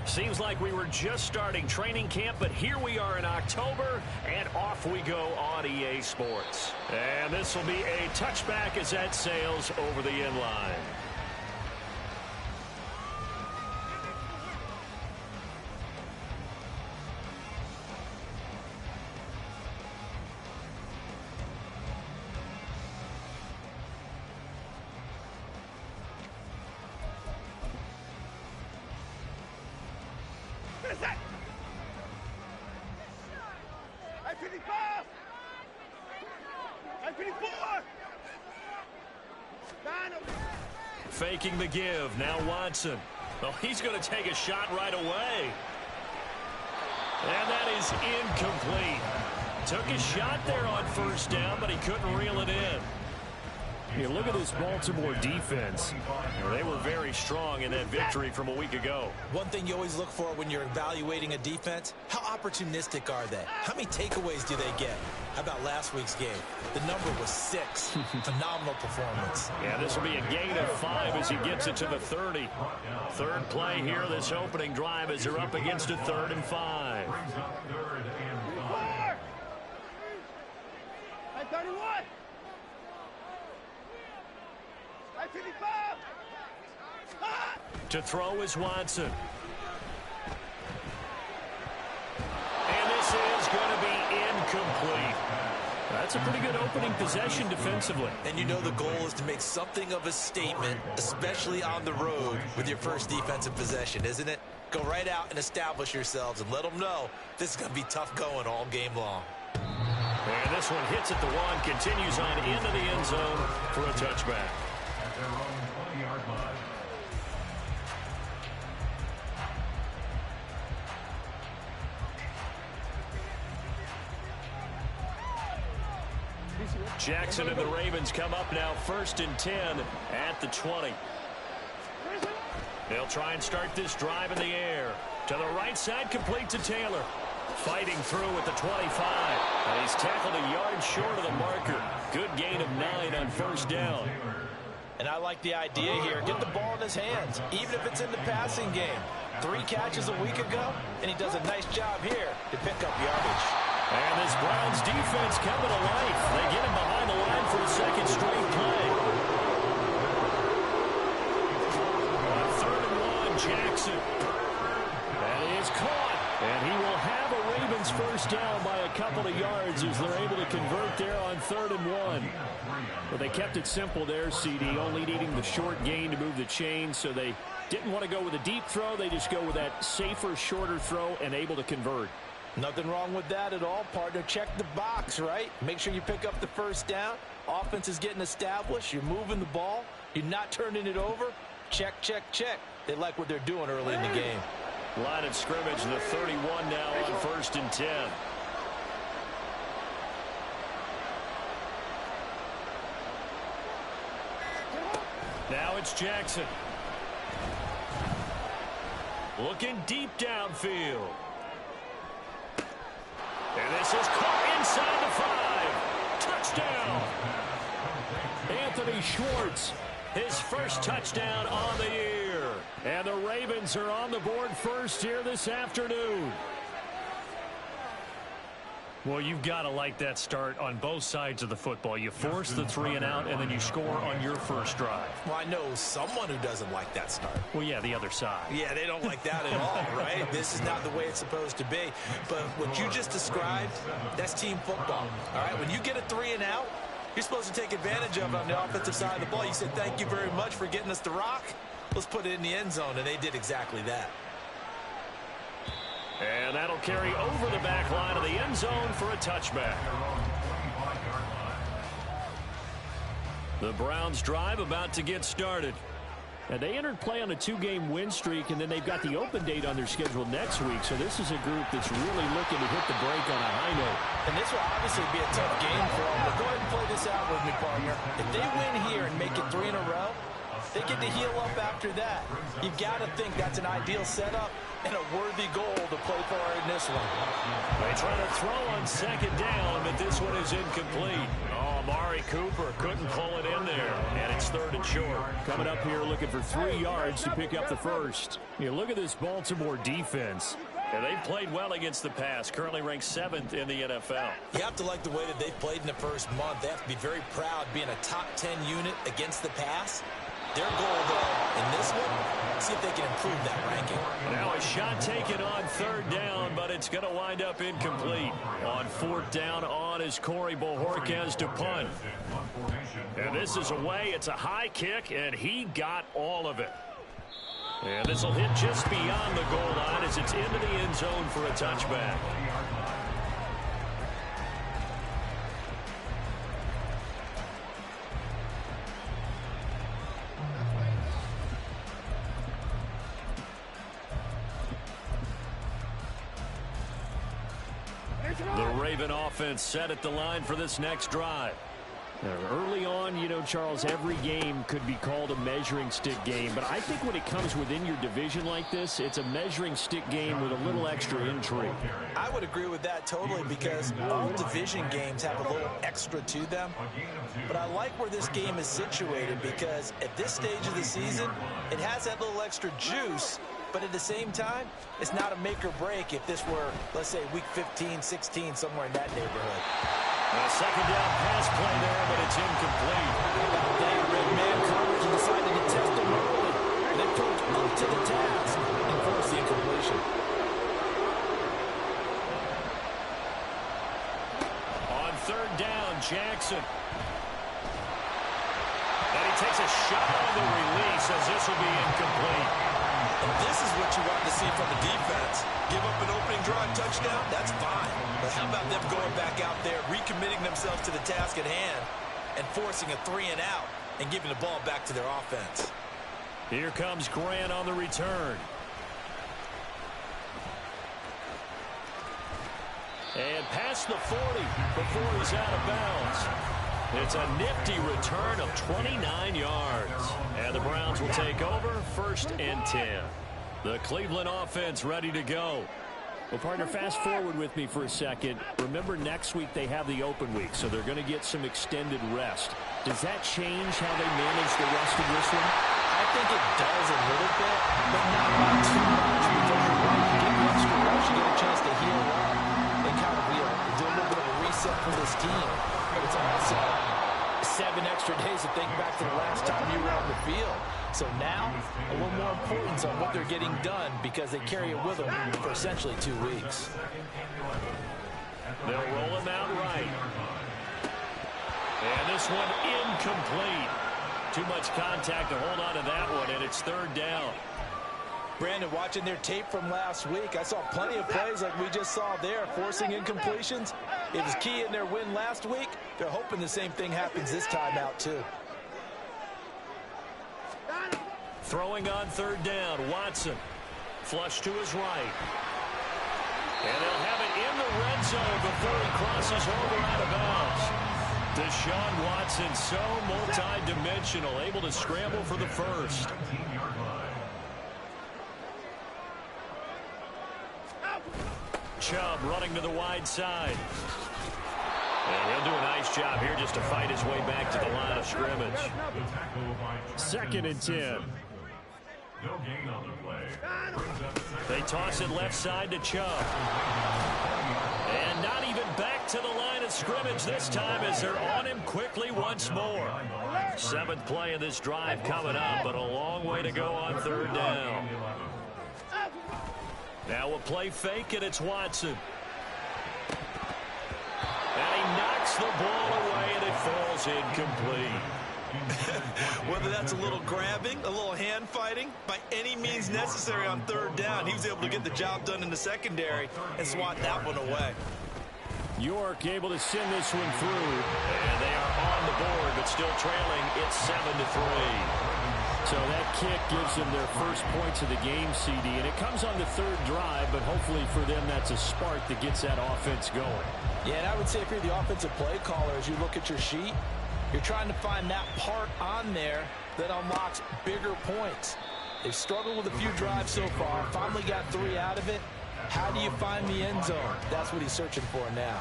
Seems like we were just starting training camp, but here we are in October, and off we go on EA Sports. And this will be a touchback as that sails over the end line. Faking the give. Now Watson. Well, he's going to take a shot right away. And that is incomplete. Took a shot there on first down, but he couldn't reel it in. You look at this Baltimore defense. They were very strong in that victory from a week ago. One thing you always look for when you're evaluating a defense, how opportunistic are they? How many takeaways do they get? How about last week's game? The number was 6. Phenomenal performance. Yeah, this will be a gain of 5 as he gets it to the 30. Third play here, this opening drive as they're up against a 3rd and 5. 31. To throw is Watson. And this is going to be incomplete. That's a pretty good opening possession defensively. And you know the goal is to make something of a statement, especially on the road with your first defensive possession, isn't it? Go right out and establish yourselves and let them know this is going to be tough going all game long. And this one hits at the 1, continues on into the end zone for a touchback. Jackson and the Ravens come up now 1st and 10 at the 20. They'll try and start this drive in the air. To the right side, complete to Taylor. Fighting through at the 25. And he's tackled a yard short of the marker. Good gain of 9 on first down. And I like the idea here. Get the ball in his hands, even if it's in the passing game. 3 catches a week ago, and he does a nice job here to pick up yardage. And this Browns defense coming to life. They get him behind the line for a second straight play. On 3rd and 1, Jackson. That is caught. And he will have a Ravens first down by a couple of yards as they're able to convert there on 3rd and 1. Well, they kept it simple there, CD, only needing the short gain to move the chain, so they didn't want to go with a deep throw. They just go with that safer, shorter throw and able to convert. Nothing wrong with that at all, partner. Check the box, right? Make sure you pick up the first down. Offense is getting established. You're moving the ball. You're not turning it over. Check, check, check. They like what they're doing early in the game. Line of scrimmage, the 31 now on 1st and 10. Now it's Jackson. Looking deep downfield. And this is caught inside the 5. Touchdown. Anthony Schwartz, his first touchdown on the year. And the Ravens are on the board first here this afternoon. Well, you've got to like that start on both sides of the football. You force the 3 and out, and then you score on your first drive. Well, I know someone who doesn't like that start. Well, yeah, the other side. Yeah, they don't like that at all, right? This is not the way it's supposed to be. But what you just described, that's team football, all right? When you get a 3 and out, you're supposed to take advantage of it on the offensive side of the ball. You said, thank you very much for getting us the rock. Let's put it in the end zone, and they did exactly that. And that'll carry over the back line of the end zone for a touchback. The Browns drive about to get started. And they entered play on a 2-game win streak, and then they've got the open date on their schedule next week. So this is a group that's really looking to hit the break on a high note. And this will obviously be a tough game for them. But go ahead and play this out with me, partner. If they win here and make it 3 in a row, they get to heal up after that. You've got to think that's an ideal setup and a worthy goal to play for in this one. They try to throw on 2nd down, but this one is incomplete. Oh, Amari Cooper couldn't pull it in there, and it's 3rd and short. Coming up here looking for 3 yards to pick up the first. You look at this Baltimore defense. And they've played well against the pass, currently ranked 7th in the NFL. You have to like the way that they've played in the first month. They have to be very proud being a top 10 unit against the pass. Their goal, though, in this one, see if they can improve that ranking. Now a shot taken on 3rd down, but it's going to wind up incomplete. On 4th down on is Corey Bojorquez to punt. And this is away. It's a high kick, and he got all of it. And this will hit just beyond the goal line as it's into the end zone for a touchback. The Raven offense set at the line for this next drive. Early on, you know, Charles, every game could be called a measuring stick game. But I think when it comes within your division like this, it's a measuring stick game with a little extra intrigue. I would agree with that totally because all division games have a little extra to them. But I like where this game is situated because at this stage of the season, it has that little extra juice. But at the same time, it's not a make or break if this were, let's say, week 15, 16, somewhere in that neighborhood. A second down pass play there, but it's incomplete. They red man coverage and decided to test him early. They proved up to the task and forced the incompletion. On 3rd down, Jackson. And he takes a shot on the release as this will be incomplete. And this is what you want to see from the defense. Give up an opening drive touchdown, that's fine. But how about them going back out there, recommitting themselves to the task at hand, and forcing a 3 and out, and giving the ball back to their offense. Here comes Grant on the return. And past the 40 before he's out of bounds. It's a nifty return of 29 yards. And the Browns will take over 1st and 10. The Cleveland offense ready to go. Well, partner, fast forward with me for a second. Remember, next week they have the open week, so they're going to get some extended rest. Does that change how they manage the rest of this one? I think it does a little bit, but not by too much. Because you're right, you get the extra rest, you get a chance to heal up. They kind of do a little bit of a reset for this team. It's also 7 extra days to think back to the last time you were on the field. So now, a little more importance on what they're getting done because they carry it with them for essentially 2 weeks. They'll roll him out right. And this one incomplete. Too much contact to hold on to that one, and it's 3rd down. Brandon, watching their tape from last week, I saw plenty of plays like we just saw there, forcing incompletions. It was key in their win last week. They're hoping the same thing happens this time out, too. Throwing on 3rd down, Watson. Flush to his right. And they'll have it in the red zone before he crosses over out of bounds. Deshaun Watson, so multi-dimensional, able to scramble for the first. Chubb running to the wide side. And he'll do a nice job here just to fight his way back to the line of scrimmage. 2nd and 10. They toss it left side to Chubb. And not even back to the line of scrimmage this time as they're on him quickly once more. 7th play of this drive coming up, but a long way to go on 3rd down. Now a play fake, and it's Watson. And he knocks the ball away, and it falls incomplete. Whether that's a little grabbing, a little hand fighting, by any means necessary on 3rd down, he was able to get the job done in the secondary and swat that one away. York able to send this one through. And they are on the board, but still trailing. It's 7-3. So that kick gives them their first points of the game, CD. And it comes on the 3rd drive, but hopefully for them that's a spark that gets that offense going. Yeah, and I would say if you're the offensive play caller, as you look at your sheet, you're trying to find that part on there that unlocks bigger points. They've struggled with a few drives so far, finally got 3 out of it. How do you find the end zone? That's what he's searching for now.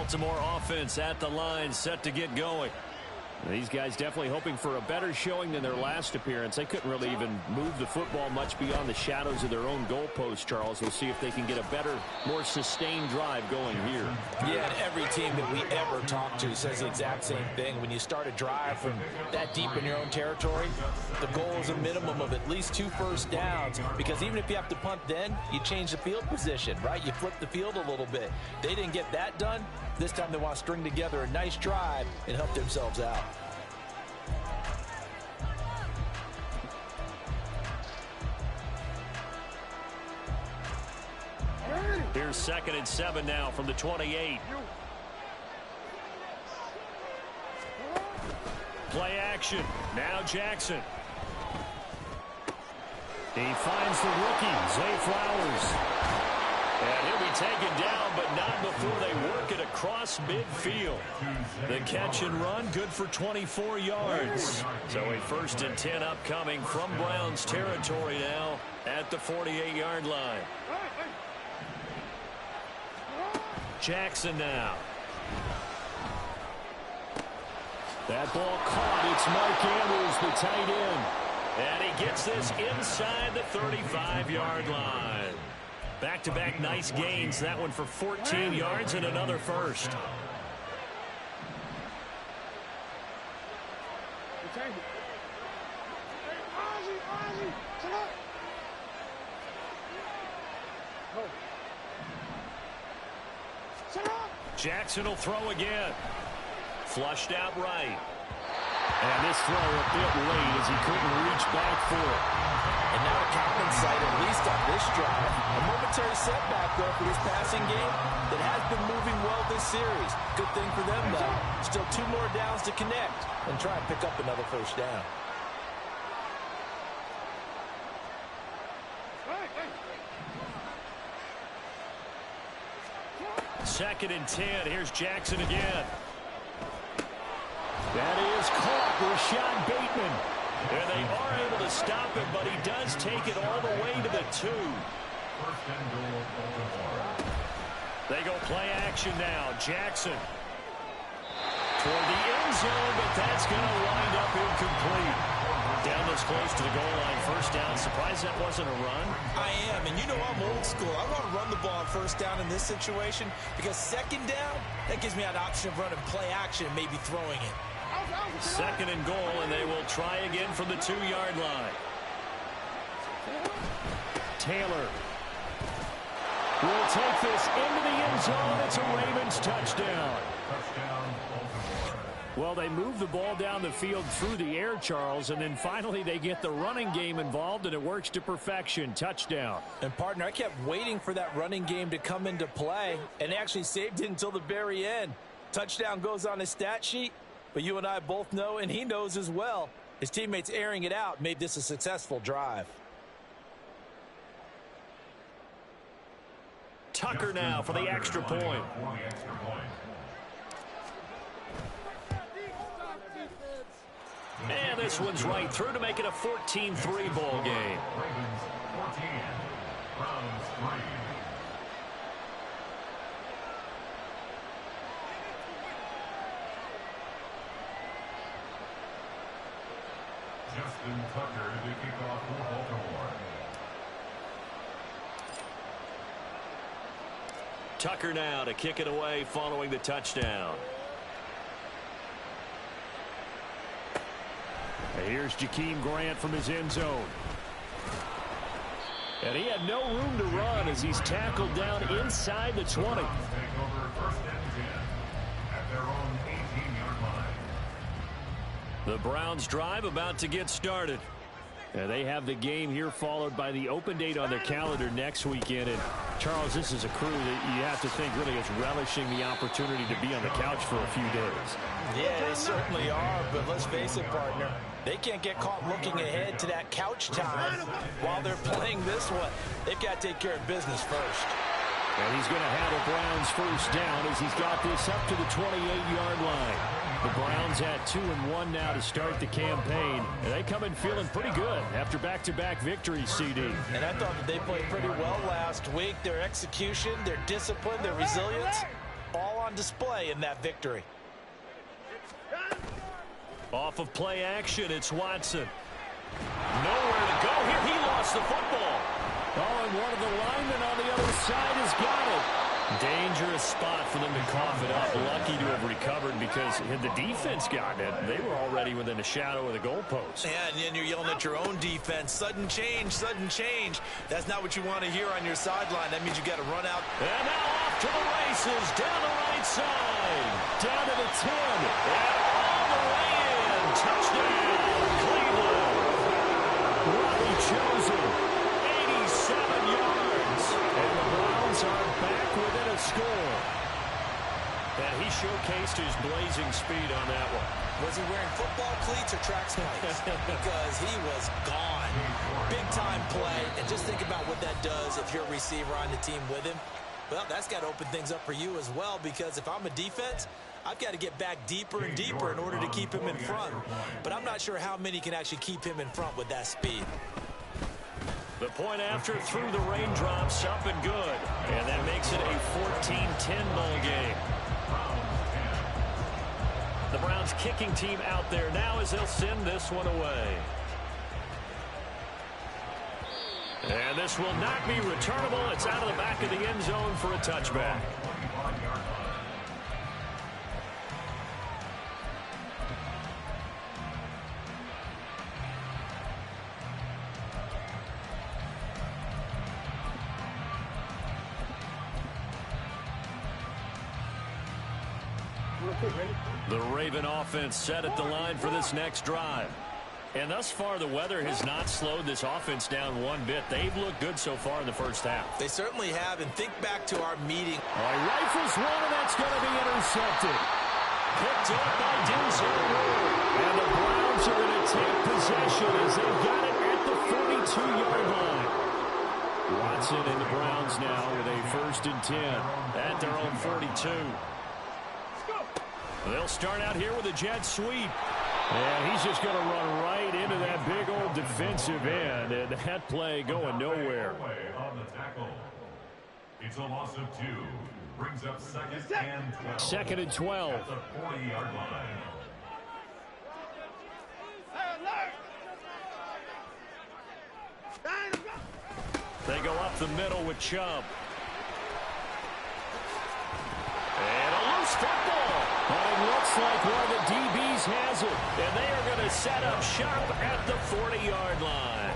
Baltimore offense at the line, set to get going. These guys definitely hoping for a better showing than their last appearance. They couldn't really even move the football much beyond the shadows of their own goalpost, Charles. We'll see if they can get a better, more sustained drive going here. Yeah, and every team that we ever talk to says the exact same thing. When you start a drive from that deep in your own territory, the goal is a minimum of at least 2 first downs, because even if you have to punt then, you change the field position, right? You flip the field a little bit. They didn't get that done. This time they want to string together a nice drive and help themselves out. Here's 2nd and 7 now from the 28. Play action. Now Jackson. He finds the rookie, Zay Flowers. And he'll be taken down, but not before they work it across midfield. The catch and run, good for 24 yards. So a 1st and 10 upcoming from Browns territory now at the 48-yard line. Jackson now. That ball caught. It's Mark Andrews, the tight end. And he gets this inside the 35-yard line. Back-to-back nice gains. That one for 14 yards and another first. Jackson will throw again. Flushed out right. And this throw a bit late as he couldn't reach back for it. And now a common sight, at least on this drive. A momentary setback, though, for this passing game that has been moving well this series. Good thing for them, though. Still 2 more downs to connect and try and pick up another first down. Second and 10. Here's Jackson again. That is caught. Rashad Bateman. And they are able to stop him, but he does take it all the way to the 2. They go play action now. Jackson toward the end zone, but that's going to wind up incomplete. Down this close to the goal line. First down. Surprised that wasn't a run. I am, and you know I'm old school. I want to run the ball on first down in this situation because second down, that gives me an option of running play action and maybe throwing it. 2nd and goal, and they will try again from the 2-yard line. Taylor will take this into the end zone. It's a Ravens touchdown. Well, they move the ball down the field through the air, Charles, and then finally they get the running game involved, and it works to perfection. Touchdown. And, partner, I kept waiting for that running game to come into play, and actually saved it until the very end. Touchdown goes on his stat sheet, but you and I both know, and he knows as well, his teammates airing it out made this a successful drive. Tucker now for the extra point. And this one's right through to make it a 14-3 ball game. Justin Tucker to kick off for Baltimore. Tucker now to kick it away following the touchdown. Here's Jakeem Grant from his end zone. And he had no room to run as he's tackled down inside the 20. Take over 1st and 10 at their own 18-yard line. The Browns drive about to get started. And they have the game here followed by the open date on their calendar next weekend. And Charles, this is a crew that you have to think really is relishing the opportunity to be on the couch for a few days. Yeah, they certainly are, but let's face it, partner. They can't get caught looking ahead to that couch time while they're playing this one. They've got to take care of business first. And he's going to have a Browns first down as he's got this up to the 28-yard line. The Browns at 2-1 now to start the campaign. And they come in feeling pretty good after back-to-back victories, CD. And I thought that they played pretty well last week. Their execution, their discipline, their resilience, all on display in that victory. Off of play action, it's Watson. Nowhere to go here. He lost the football. Oh, and one of the linemen on the other side has got it. Dangerous spot for them to cough it up. Lucky to have recovered because had the defense gotten it, they were already within a shadow of the goalpost. Yeah, and then you're yelling at your own defense. Sudden change, sudden change. That's not what you want to hear on your sideline. That means you got to run out. And now off to the races, down the right side. Down to the 10. And all the way in. Touchdown, Cleveland. Robbie Chosen, 87 yards. And the Browns are back within a score. And he showcased his blazing speed on that one. Was he wearing football cleats or track spikes? Because he was gone. Big-time play. And just think about what that does if you're a receiver on the team with him. Well, that's got to open things up for you as well, because if I'm a defense, I've got to get back deeper and deeper in order to keep him in front. But I'm not sure how many can actually keep him in front with that speed. The point after through the raindrops, up and good. And that makes it a 14-10 ball game. The Browns kicking team out there now as they'll send this one away. And this will not be returnable. It's out of the back of the end zone for a touchback. The Raven offense set at the line for this next drive. And thus far, the weather has not slowed this offense down one bit. They've looked good so far in the first half. They certainly have. And think back to our meeting. Rifles one, and that's going to be intercepted. Picked up by Denzel Ward. And the Browns are going to take possession as they've got it at the 42-yard line. Watson and the Browns now with a 1st and 10 at their own 42. They'll start out here with a jet sweep. And he's just going to run right into that big old defensive end. And that play going nowhere. On the tackle. It's a loss of 2. Brings up 2nd and 12. 2nd and 12. At the 40-yard line. They go up the middle with Chubb. And a loose football. But it looks like one of the DBs has it. And they are going to set up shop at the 40-yard line.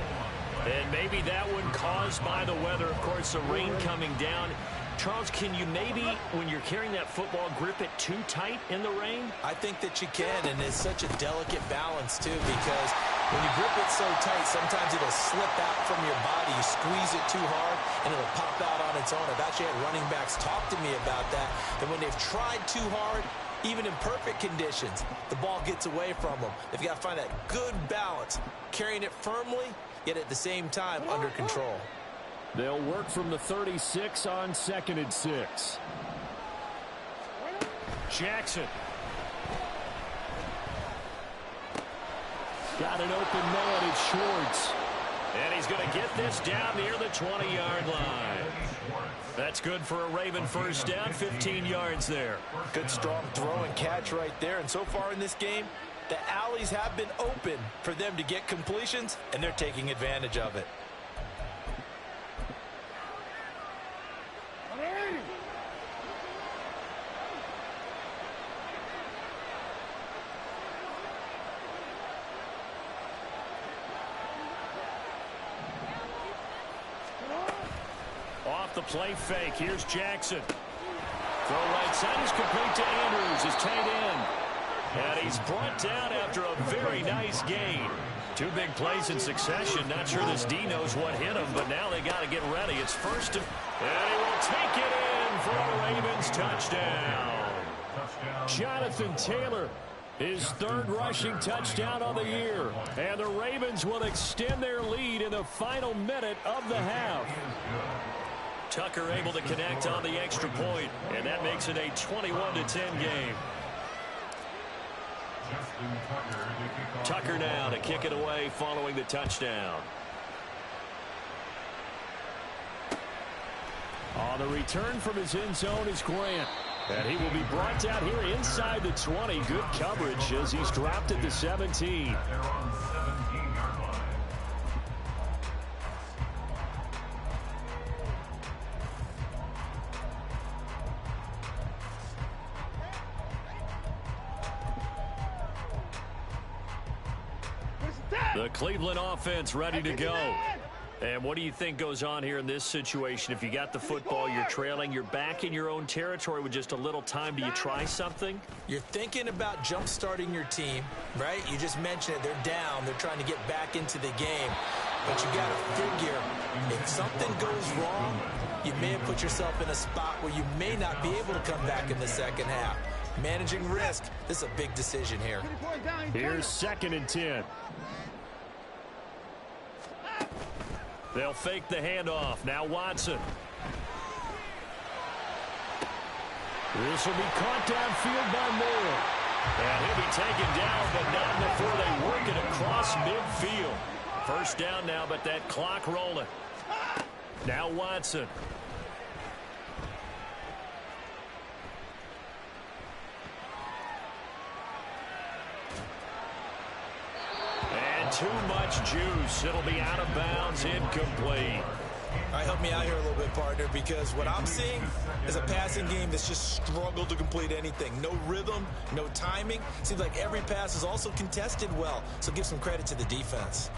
And maybe that one caused by the weather. Of course, the rain coming down. Charles, can you maybe, when you're carrying that football, grip it too tight in the rain? I think that you can, and it's such a delicate balance, too, because when you grip it so tight, sometimes it'll slip out from your body. You squeeze it too hard, and it'll pop out on its own. I've actually had running backs talk to me about that when they've tried too hard, even in perfect conditions, the ball gets away from them. They've got to find that good balance, carrying it firmly, yet at the same time under control. They'll work from the 36 on 2nd and 6. Jackson. Got an open man, it's Schwartz. And he's going to get this down near the 20-yard line. That's good for a Raven 1st down, 15 yards there. Good strong throw and catch right there. And so far in this game, the alleys have been open for them to get completions, and they're taking advantage of it. Off the play fake. Here's Jackson. Throw right side is complete to Andrews, his tight end. And he's brought down after a very nice gain. 2 big plays in succession. Not sure this D knows what hit him, but now they got to get ready. It's 1st and he will take it in for a Ravens touchdown. Jonathan Taylor, his 3rd rushing touchdown on the year. And the Ravens will extend their lead in the final minute of the half. Tucker able to connect on the extra point, and that makes it a 21-10 game. Tucker now to kick it away following the touchdown. On the return from his end zone is Grant. And he will be brought down here inside the 20. Good coverage as he's dropped at the 17. They're on 17-yard line. The Cleveland offense ready to go. And what do you think goes on here in this situation? If you got the football, you're trailing, you're back in your own territory with just a little time. Do you try something? You're thinking about jump-starting your team, right? You just mentioned it. They're down. They're trying to get back into the game. But you got to figure, if something goes wrong, you may have put yourself in a spot where you may not be able to come back in the second half. Managing risk, this is a big decision here. Here's 2nd and 10. They'll fake the handoff. Now Watson. This will be caught downfield by Moore. And he'll be taken down, but not before they work it across midfield. First down now, but that clock rolling. Now Watson. Too much juice. It'll be out of bounds, incomplete. All right, help me out here a little bit, partner, because what I'm seeing is a passing game that's just struggled to complete anything. No rhythm, no timing. Seems like every pass is also contested well, so give some credit to the defense.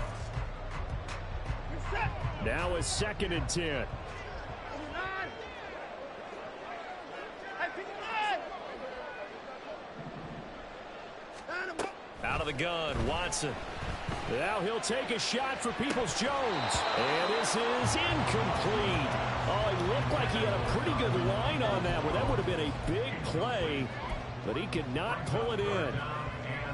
Now it's 2nd and 10. Out of the gun, Watson. Now he'll take a shot for Peoples-Jones. And this is incomplete. Oh, it looked like he had a pretty good line on that one. That would have been a big play, but he could not pull it in.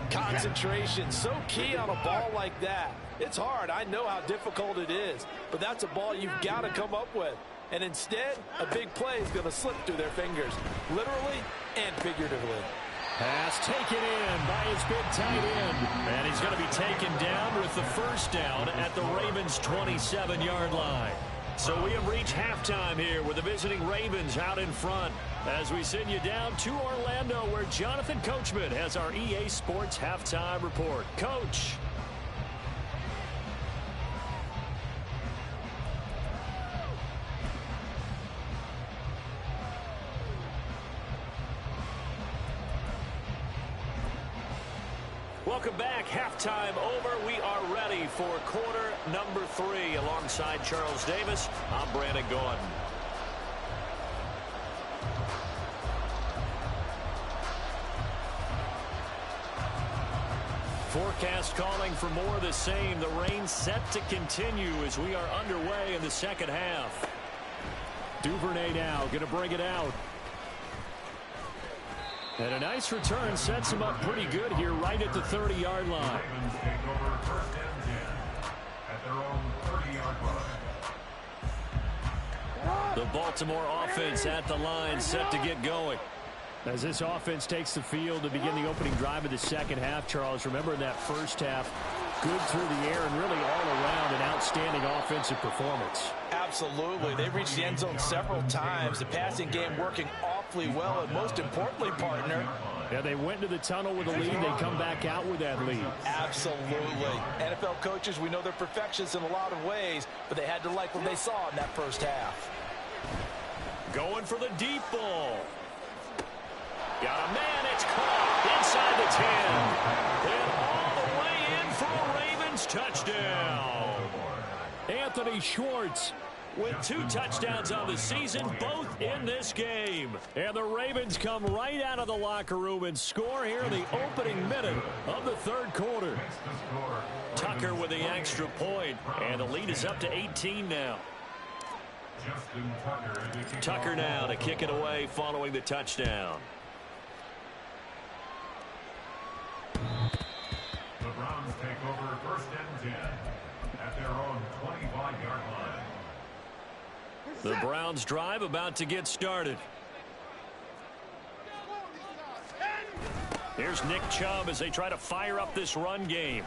Concentration, so key on a ball like that. It's hard. I know how difficult it is, but that's a ball you've got to come up with. And instead, a big play is going to slip through their fingers, literally and figuratively. Pass taken in by his big tight end. And he's going to be taken down with the first down at the Ravens' 27-yard line. So we have reached halftime here with the visiting Ravens out in front as we send you down to Orlando where Jonathan Coachman has our EA Sports halftime report. Coach. Welcome back. Halftime over. We are ready for quarter number 3. Alongside Charles Davis, I'm Brandon Gaudin. Forecast calling for more of the same. The rain set to continue as we are underway in the second half. Duvernay now going to bring it out. And a nice return sets him up pretty good here right at the 30-yard line. Ravens take over 1st and 10 at their own 30-yard line. The Baltimore offense at the line set to get going. As this offense takes the field to begin the opening drive of the second half, Charles, remember in that first half, good through the air and really all around an outstanding offensive performance. Absolutely. They reached the end zone several times. The passing game working awfully well, and most importantly, partner, yeah, they went to the tunnel with a lead. They come back out with that lead. Absolutely. NFL coaches, we know they're perfectionists in a lot of ways, but they had to like what they saw in that first half. Going for the deep ball. Got a man. It's caught inside the 10. And all the way in for a Ravens touchdown. Anthony Schwartz with 2 touchdowns on the season, both in this game. And the Ravens come right out of the locker room and score here in the opening minute of the third quarter. Tucker with the extra point, and the lead is up to 18 now. Tucker now to kick it away following the touchdown. The Browns take over 1st and 10 at their own 25-yard line. The Browns drive about to get started. Here's Nick Chubb as they try to fire up this run game.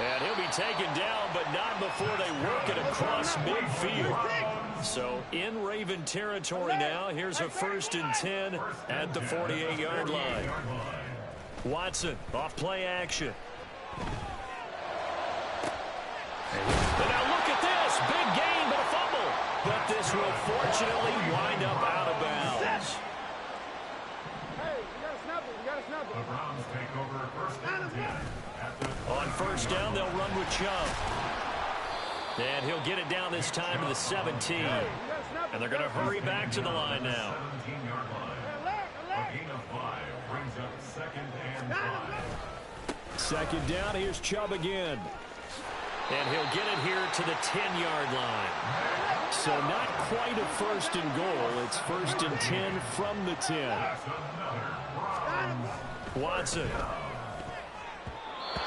And he'll be taken down, but not before they work it across midfield. So in Raven territory now. Here's a 1st and 10 at the 48-yard line. Watson off play action. And now look at this. Big gain, but a fumble. But this will fortunately wind up out of bounds. The Browns take over 1st and 10. On 1st down, they'll run with Chubb. And he'll get it down this time to the 17. And they're going to hurry back to the line now. 17-yard line. A gain of 5 brings up 2nd and 5. 2nd down, here's Chubb again. And he'll get it here to the 10-yard line. So not quite a 1st and goal. It's 1st and 10 from the 10. Watson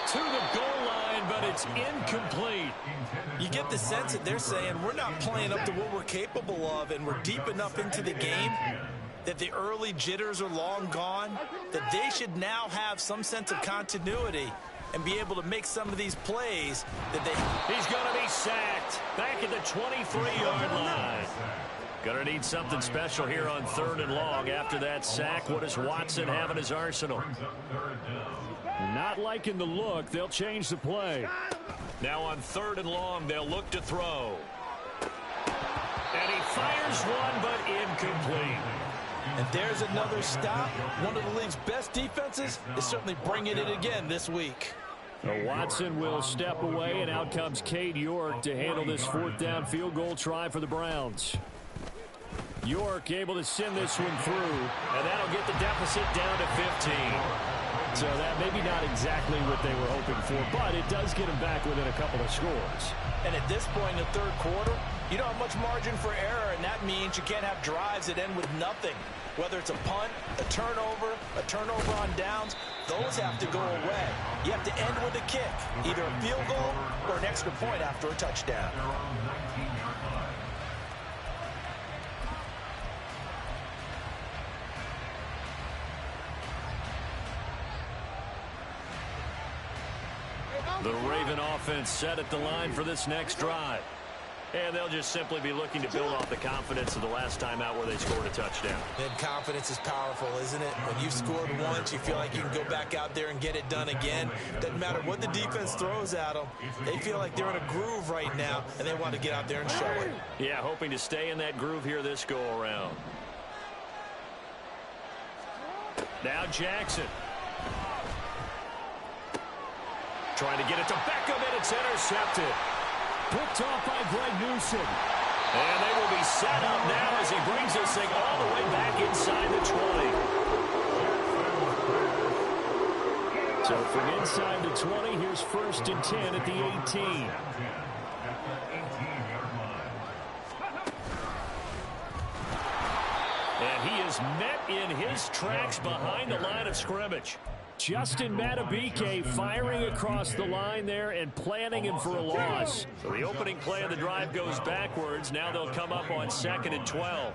to the goal line, but it's incomplete. You get the sense that they're saying we're not playing up to what we're capable of, and we're deep enough into the game that the early jitters are long gone, that they should now have some sense of continuity and be able to make some of these plays that they... He's going to be sacked back at the 23-yard line. Going to need something special here on 3rd and long. After that sack, what does Watson have in his arsenal? Not liking the look. They'll change the play. Now on 3rd and long, they'll look to throw. And he fires one, but incomplete. And there's another stop. One of the league's best defenses is certainly bringing it again this week. Watson will step away, and out comes Cade York to handle this 4th down field goal try for the Browns. York able to send this one through, and that'll get the deficit down to 15. So that maybe not exactly what they were hoping for, but it does get them back within a couple of scores. And at this point in the 3rd quarter, you don't have much margin for error, and that means you can't have drives that end with nothing. Whether it's a punt, a turnover on downs, those have to go away. You have to end with a kick, either a field goal or an extra point after a touchdown. The Raven offense set at the line for this next drive. And they'll just simply be looking to build off the confidence of the last time out where they scored a touchdown. And confidence is powerful, isn't it? When you've scored once, you feel like you can go back out there and get it done again. Doesn't matter what the defense throws at them. They feel like they're in a groove right now, and they want to get out there and show it. Yeah, hoping to stay in that groove here this go-around. Now Jackson. Trying to get it to Beckham, and it's intercepted. Picked off by Greg Newsom. And they will be set up now as he brings this thing all the way back inside the 20. So from inside the 20, here's 1st and 10 at the 18. And he is met in his tracks behind the line of scrimmage. Justin Madubuike firing across the line there and planning him for a loss. So the opening play of the drive goes backwards. Now they'll come up on 2nd and 12.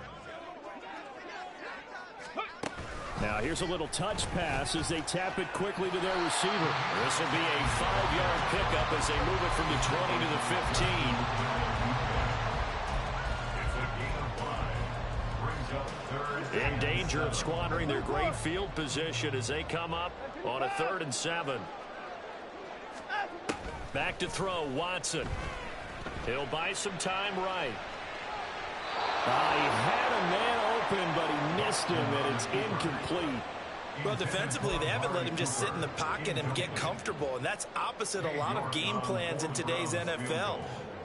Now here's a little touch pass as they tap it quickly to their receiver. This will be a 5-yard pickup as they move it from the 20 to the 15. In danger of squandering their great field position as they come up on a 3rd and 7. Back to throw, Watson. He'll buy some time right. He had a man open, but he missed him, and it's incomplete. Well, defensively, they haven't let him just sit in the pocket and get comfortable, and that's opposite a lot of game plans in today's NFL.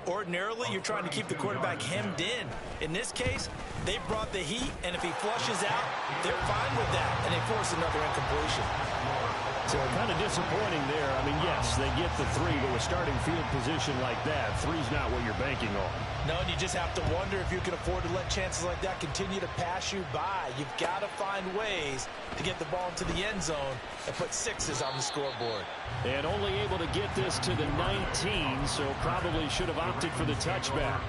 Ordinarily, you're trying to keep the quarterback hemmed in. In this case, they brought the heat, and if he flushes out, they're fine with that, and they force another incompletion. So kind of disappointing there. I mean, yes, they get the 3 to a starting field position like that. 3's not what you're banking on. No, and you just have to wonder if you can afford to let chances like that continue to pass you by. You've got to find ways to get the ball into the end zone and put 6s on the scoreboard. And only able to get this to the 19, so probably should have opted for the touchback.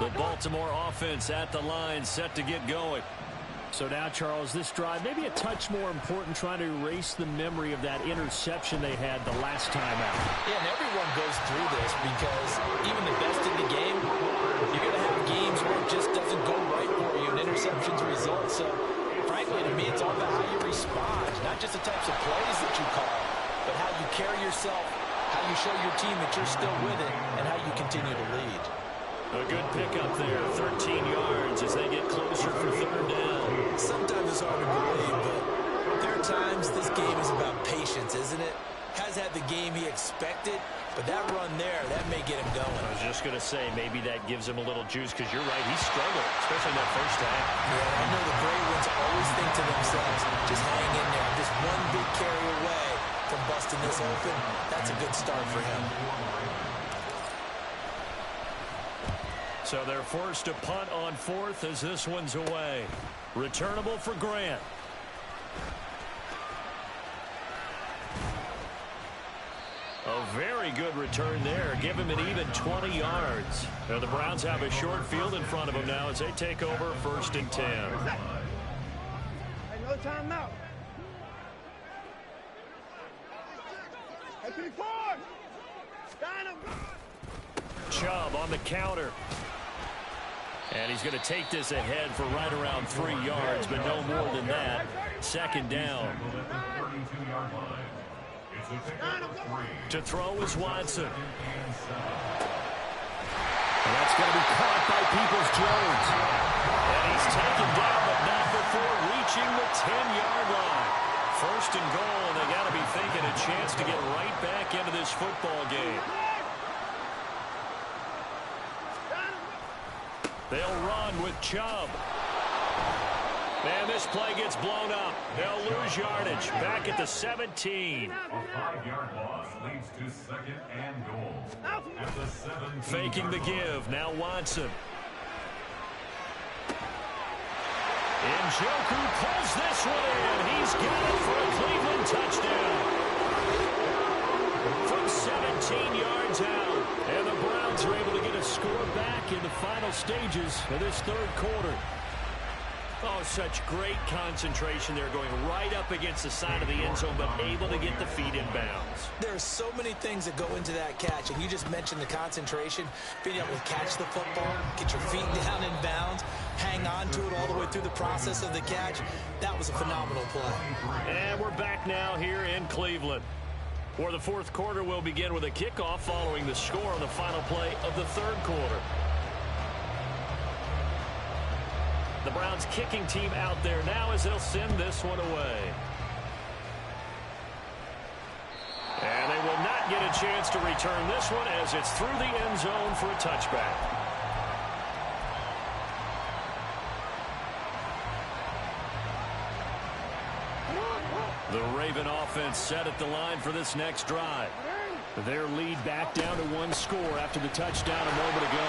The Baltimore offense at the line, set to get going. So now, Charles, this drive maybe a touch more important, trying to erase the memory of that interception they had the last time out. Yeah, and everyone goes through this because even the best in the game, you're going to have games where it just doesn't go right for you, and interceptions result. So, frankly, to me, it's all about how you respond, not just the types of plays that you call, but how you carry yourself, how you show your team that you're still with it, and how you continue to lead. A good pickup there, 13 yards as they get closer for third down. Sometimes it's hard to believe, but there are times this game is about patience, isn't it? Has had the game he expected, but that run there, that may get him going. I was just going to say, maybe that gives him a little juice, because you're right, he struggled, especially in that first half. Yeah, I know the great ones always think to themselves, just hang in there, just one big carry away from busting this open. That's a good start for him. So they're forced to punt on fourth as this one's away. Returnable for Grant. A very good return there. Give him an even 20 yards. Now the Browns have a short field in front of them now as they take over 1st and 10. Hey, no timeout. Hey, keep forward. Stand him. Chubb on the counter. And he's going to take this ahead for right around 3 yards, but no more than that. 2nd down. To throw is Watson. And that's going to be caught by Peoples-Jones. And he's taken down, but not before reaching the 10-yard line. 1st and goal, and they got to be thinking a chance to get right back into this football game. They'll run with Chubb. And this play gets blown up. They'll lose yardage. Back at the 17. A 5-yard loss leads to 2nd and goal. At the 17. Faking the give. Now Watson. Njoku pulls this one in. He's got it for a Cleveland touchdown. From 17 yards out. And the Browns are able to get a score back in the final stages of this 3rd quarter. Oh, such great concentration there, going right up against the side of the end zone, but able to get the feet in bounds. There are so many things that go into that catch, and you just mentioned the concentration, being able to catch the football, get your feet down in bounds, hang on to it all the way through the process of the catch. That was a phenomenal play. And we're back now here in Cleveland, where the 4th quarter will begin with a kickoff following the score on the final play of the 3rd quarter. The Browns kicking team out there now as they'll send this one away. And they will not get a chance to return this one as it's through the end zone for a touchback. The Raven offense set at the line for this next drive. Their lead back down to 1 score after the touchdown a moment ago.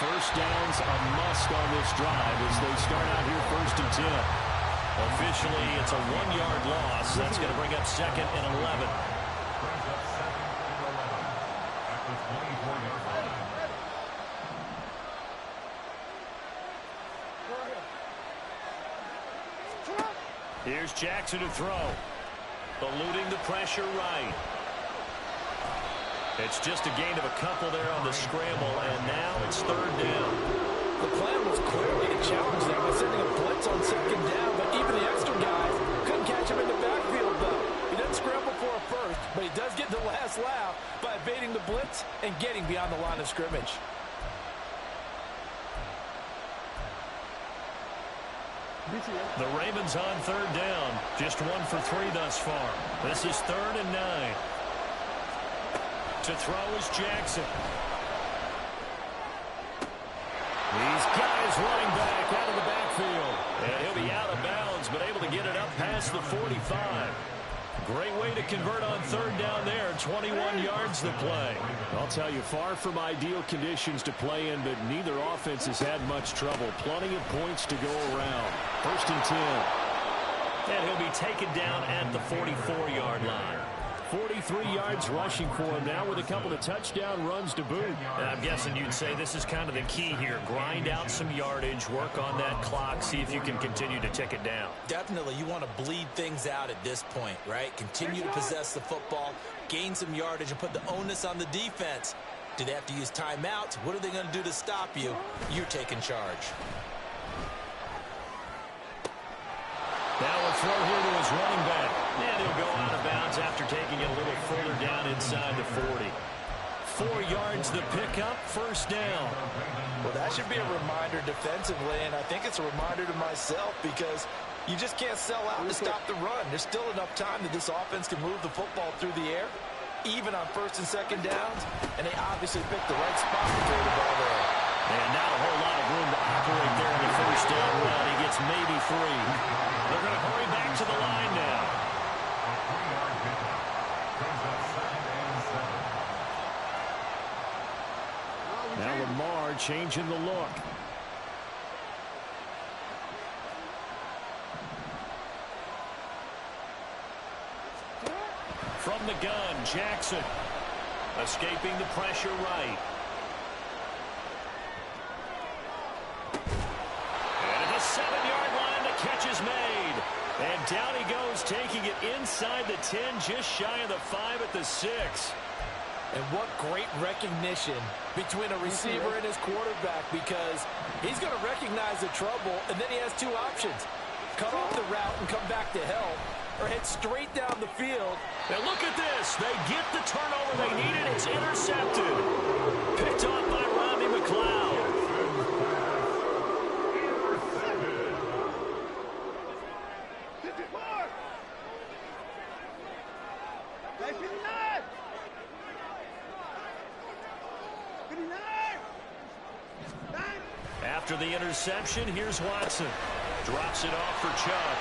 1st down's a must on this drive as they start out here 1st and 10. Officially, it's a 1-yard loss. That's going to bring up 2nd and 11. Brings up 2nd and 11 at the 24-yard line. Here's Jackson to throw. Eluding the pressure right. It's just a gain of a couple there on the scramble, and now it's 3rd down. The plan was clearly to challenge them by sending a blitz on 2nd down, but even the extra guys couldn't catch him in the backfield, though. He doesn't scramble for a first, but he does get the last laugh by evading the blitz and getting beyond the line of scrimmage. The Ravens on 3rd down. Just 1 for 3 thus far. This is 3rd and 9. To throw is Jackson. He's got his running back out of the backfield. And he'll be out of bounds, but able to get it up past the 45. Great way to convert on 3rd down there. 21 yards to play. I'll tell you, far from ideal conditions to play in, but neither offense has had much trouble. Plenty of points to go around. 1st and 10. And he'll be taken down at the 44-yard line. 43 yards rushing for him now with a couple of touchdown runs to boot. And I'm guessing you'd say this is kind of the key here. Grind out some yardage, work on that clock, see if you can continue to tick it down. Definitely, you want to bleed things out at this point, right? Continue to possess the football, gain some yardage, and put the onus on the defense. Do they have to use timeouts? What are they going to do to stop you? You're taking charge. Now a throw here to his running back. And he'll go out of bounds after taking it a little further down inside the 40. 4 yards the pickup, first down. Well, that should be a reminder defensively, and I think it's a reminder to myself because you just can't sell out to stop the run. There's still enough time that this offense can move the football through the air, even on first and second downs, and they obviously picked the right spot to throw the ball there. And not a whole lot of room to operate there in the first down run. He gets maybe 3. They're going to hurry back to the line now. Now Lamar changing the look. From the gun, Jackson. Escaping the pressure right. And at the 7-yard line, the catch is made. And down he goes, taking it inside the 10, just shy of the 5 at the 6. And what great recognition between a receiver and his quarterback, because he's going to recognize the trouble, and then he has 2 options. Cut off the route and come back to help, or head straight down the field. And look at this. They get the turnover they needed. It's intercepted. Picked off by Rodney McLeod. After the interception, here's Watson. Drops it off for Chubb.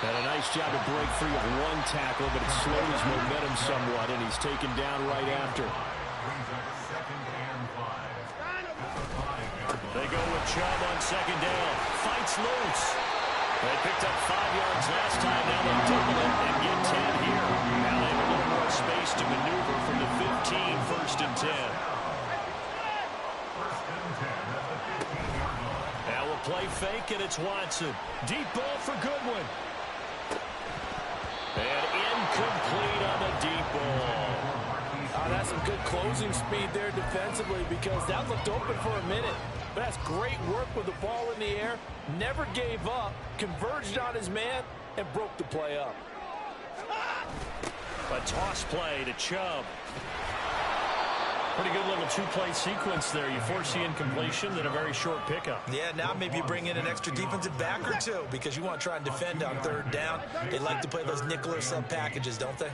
Had a nice job to break free of 1 tackle, but it slowed his momentum somewhat, and he's taken down right after. They go with Chubb on second down. Fights loose. They picked up 5 yards last time. Now they double it and get 10 here. Now they have a little more space to maneuver from the 15, first and 10. Now a play fake, and it's Watson. Deep ball for Goodwin. And incomplete on the deep ball. That's some good closing speed there defensively, because that looked open for a minute. But that's great work with the ball in the air. Never gave up, converged on his man, and broke the play up. A toss play to Chubb. Pretty good little 2-play sequence there. You force the incompletion, then a very short pickup. Yeah, now maybe you bring in an extra defensive back or 2 because you want to try and defend on 3rd down. They like to play those nickel or sub packages, don't they?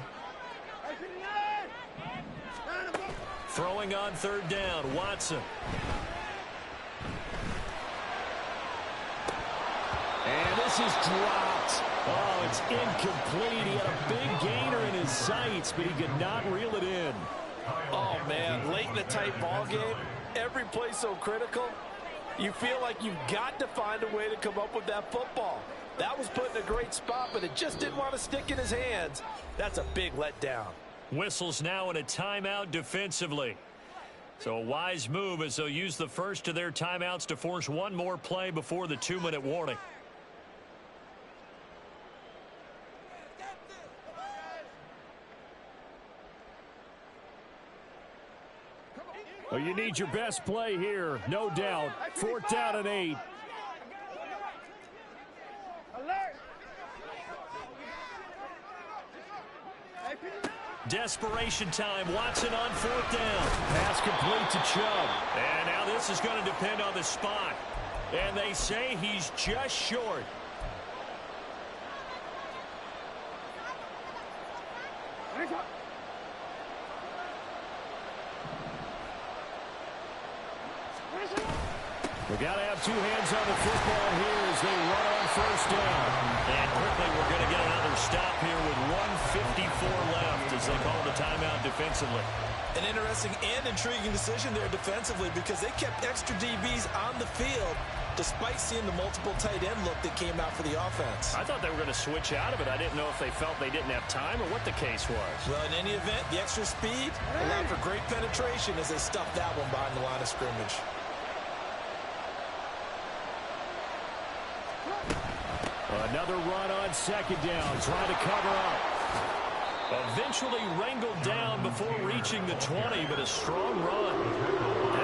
Throwing on 3rd down, Watson. And this is dropped. Oh, it's incomplete. He had a big gainer in his sights, but he could not reel it in. Oh, man, late in a tight ball game, every play so critical, you feel like you've got to find a way to come up with that football. That was put in a great spot, but it just didn't want to stick in his hands. That's a big letdown. Whistles now in a timeout defensively. So a wise move as they'll use the first of their timeouts to force 1 more play before the 2-minute warning. Well, you need your best play here, no doubt. 4th down and 8. Alert! Desperation time. Watson on 4th down. Pass complete to Chubb. And now this is going to depend on the spot. And they say he's just short. We got to have 2 hands on the football here as they run on 1st down. And quickly we're going to get another stop here with 1:54 left as they call the timeout defensively. An interesting and intriguing decision there defensively because they kept extra DBs on the field despite seeing the multiple tight end look that came out for the offense. I thought they were going to switch out of it. I didn't know if they felt they didn't have time or what the case was. Well, in any event, the extra speed allowed for great penetration as they stuffed that one behind the line of scrimmage. Another run on second down, trying to cover up. Eventually wrangled down before reaching the 20, but a strong run.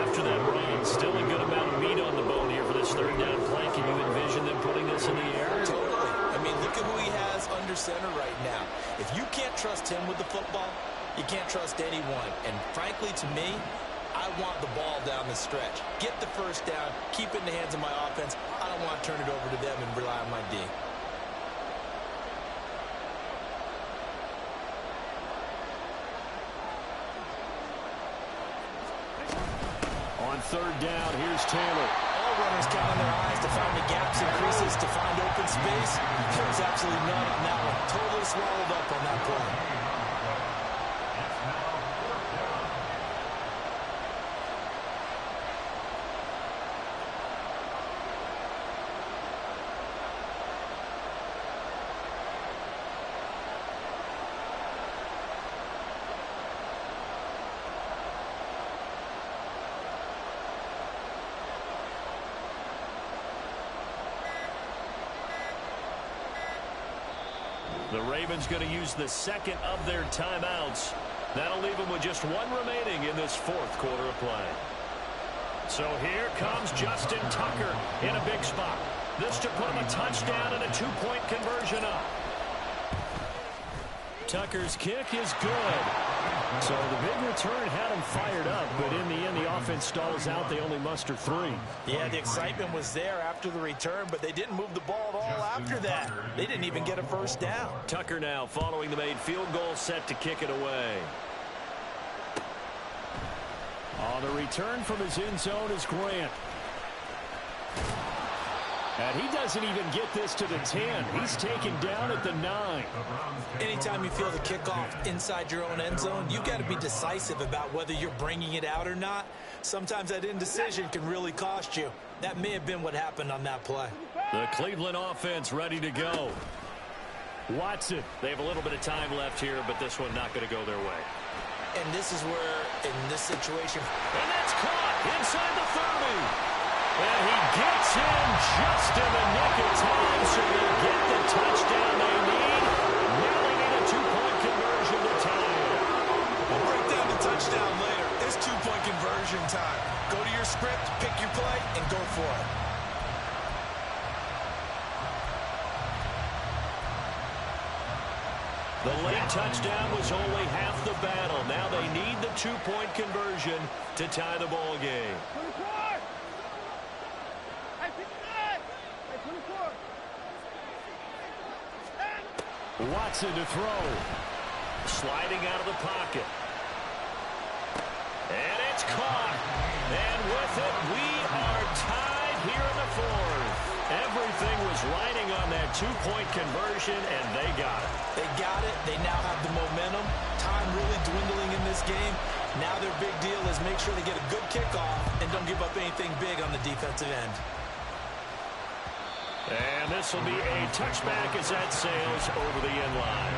After that run, still a good amount of meat on the bone here for this third down play. Can you envision them putting this in the air? Totally. I mean, look at who he has under center right now. If you can't trust him with the football, you can't trust anyone. And frankly, to me, I want the ball down the stretch. Get the first down, keep it in the hands of my offense. I don't want to turn it over to them and rely on my D. On third down, here's Taylor. All runners count on their eyes to find the gaps and creases to find open space. There was absolutely none on that one. Totally swallowed up on that play. The Ravens going to use the second of their timeouts. That'll leave them with just one remaining in this fourth quarter of play. So here comes Justin Tucker in a big spot. This to put him a touchdown and a two-point conversion up. Tucker's kick is good. So the big return had him fired up, but in the end, the offense stalls out. They only muster 3. Yeah, the excitement was there after the return, but they didn't move the ball at all after that. They didn't even get a first down. Tucker now following the made field goal, set to kick it away. On the return from his end zone is Grant. And he doesn't even get this to the 10. He's taken down at the 9. Anytime you feel the kickoff inside your own end zone, you've got to be decisive about whether you're bringing it out or not. Sometimes that indecision can really cost you. That may have been what happened on that play. The Cleveland offense ready to go. Watson. They have a little bit of time left here, but this one not going to go their way. And this is where, in this situation... And that's caught inside the 30. And he gets in just in the nick of time, so they get the touchdown they need. Now they need a two-point conversion to tie it. We'll break down the touchdown later. It's two-point conversion time. Go to your script, pick your play, and go for it. The late touchdown was only half the battle. Now they need the two-point conversion to tie the ball game. Watson to throw. Sliding out of the pocket. And it's caught. And with it, we are tied here in the fourth. Everything was riding on that two-point conversion, and they got it. They got it. They now have the momentum. Time really dwindling in this game. Now their big deal is make sure they get a good kickoff and don't give up anything big on the defensive end. And this will be a touchback as that sails over the end line.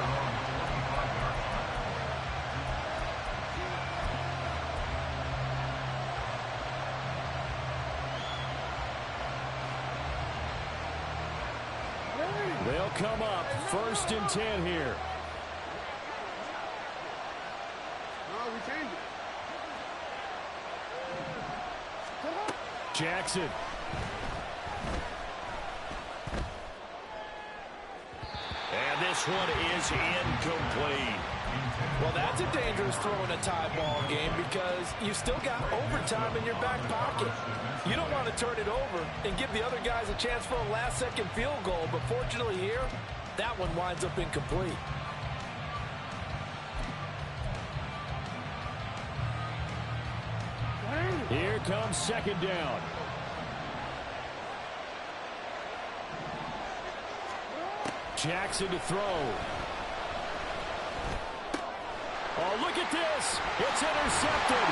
They'll come up 1st and 10 here. Jackson. And this one is incomplete. Well, that's a dangerous throw in a tie ball game because you still got overtime in your back pocket. You don't want to turn it over and give the other guys a chance for a last-second field goal, but fortunately here, that one winds up incomplete. Here comes 2nd down. Jackson to throw. Oh, look at this. It's intercepted.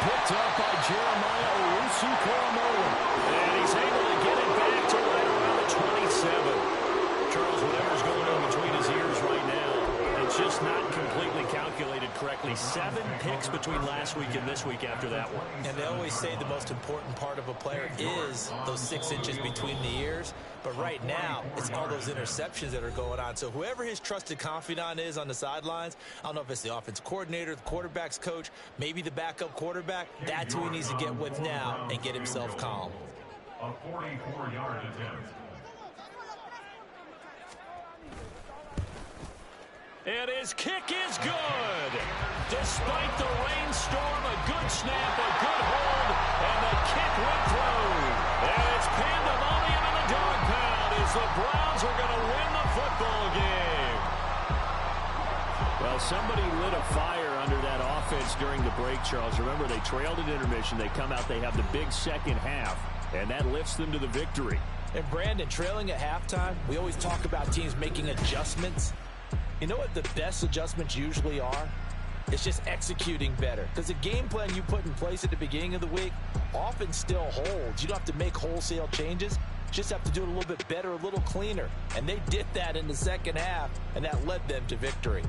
picked up by Jeremiah Owusu-Koramoah. And he's able to get it back to right around the 27. Charles, whatever's going on between his ears right now, it's just not completely calculated correctly. 7 picks between last week and this week after that one. And they always say the most important part of a player is those 6 inches between the ears. But right now, it's all those interceptions that are going on. So whoever his trusted confidant is on the sidelines, I don't know if it's the offense coordinator, the quarterback's coach, maybe the backup quarterback, that's who he needs to get with now and get himself calm. A 44-yard attempt. And his kick is good. Despite the rainstorm, a good snap, a good hold, and the kick went through. And it's pandemonium in the dog pound as the Browns are going to win the football game. Well, somebody lit a fire under that offense during the break, Charles. Remember, they trailed at intermission. They come out, they have the big second half, and that lifts them to the victory. And Brandon, trailing at halftime, we always talk about teams making adjustments. You know what the best adjustments usually are? It's just executing better. Because the game plan you put in place at the beginning of the week often still holds. You don't have to make wholesale changes. You just have to do it a little bit better, a little cleaner. And they did that in the second half, and that led them to victory.